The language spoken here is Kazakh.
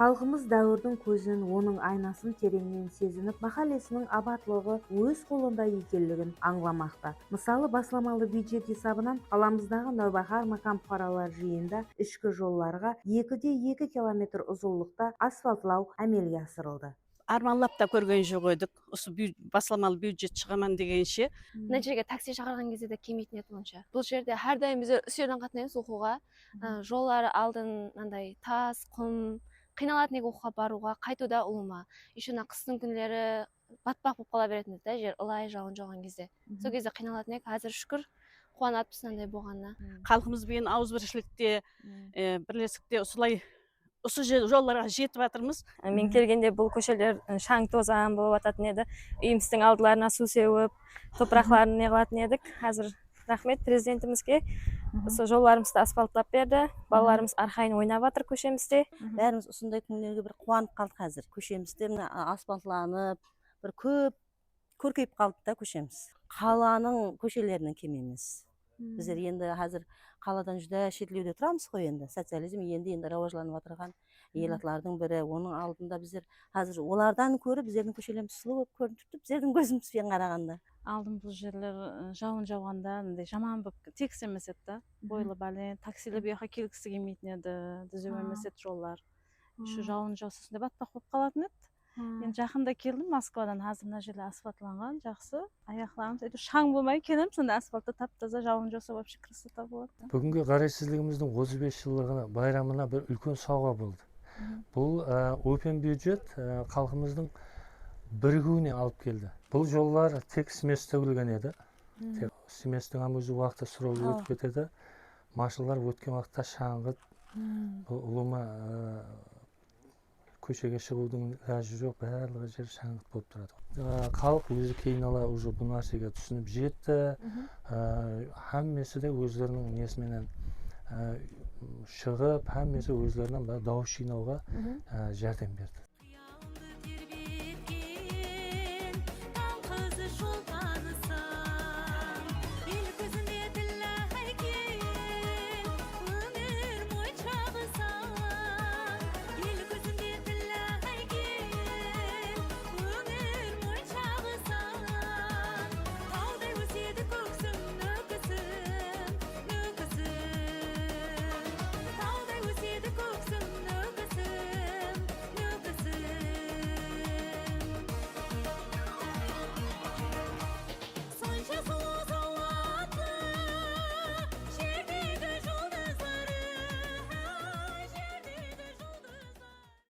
Халқымыз дәуірдің көзін, оның айнасын тереңнен сезініп, махаллесінің абатлығы өз қолында екенлігін аңламақта. Мысалы, басламалы бюджет есабынан қаламыздағы Нәубахар Макамқаралар жиында ішкі жолларға 2,2 километр ұзынлықта асфальтлау әмелге асырылды. Арманлап та көрген жоқ едік. Осы басламалы бюджет шығаман дегенше. Мына жерге такси шақырған кезде де келмейтін еді онша. Бұл жерде әрдайым біз үш жерден қатынаймыз оқуға. Жоллары алдын андай тас, құм, қиналатын ек оқуға баруға, қайтуда ұлыма. Еще қыстың күндері батпақ болып қала беретін еді жер, ылай жауын жауған кезде. Сол кезде қиналатын ек, қазір шүкір қуанатпыз андай болғанына. Халқымызбен ауызбіршілікте, бірлестікте осылай осы жолларға жетіп жатырмыз. Мен келгенде бұл көшелер шаң тозаң болып жататын еді. Үйіміздің алдыларына су сеуіп, топырақларын не қылатын едік. Қазір рахмет президентімізге. Осы жолларымызды асфальтлап берді. Балаларымыз арқайын ойнап жатыр көшемізде. Бәріміз осындай күндерге бір қуанып қалдық қазір. Көшемізде асфальтланып, бір көркейіп қалды да көшеміз. Қаланың көшелерінен кем емес. Біздер енді қазір қаладан жүдә шетелеуде тұрамыз ғой енді. Социализм енді рауажланып отырған елатлардың бірі. Оның алдында біздер қазір олардан көріп біздердің көшелеріміз сұлу болып көрініп тұрды, біздердің көзімізбен қарағанда. Алдым бұл жерлер жауын жауғанда андай жаман болып текіс емес еді. Бойлы бәле, таксилер бұяққа келгісі келмейтін еді, түзу емес еді жоллар. Шу жауын жауса сондай батпақ болып қалатын еді. Мен жақында келдім Москвадан, қазір мына жерде асфальтланған, жақсы. Аяқларым шаң болмай келем, сонда асфальтта тап-таза жауын жауса вообще красота болады. Бүгінгі қарайсыздығымыздың 35 жылдығы байрамына бір үлкен сауға болды. Бұл Open бюджет халқымыздың бірігуіне алып келді. Бұл жоллар тек смес төгілген еді. Сместің өзі уақытта сұрау өтіп кетеді. Машиналар өткен уақытта шаңғыт. Бұл ұлыма көшеге шығудың ләжі жоқ, барлығы жер шаңғыт болып тұрады. Халық өзі кейінала уже бұл нәрсеге түсініп жетті. Әммесі де өздерінің несіменен шығып, әммесі өздерінен дауыс жинауға жәрдем берді.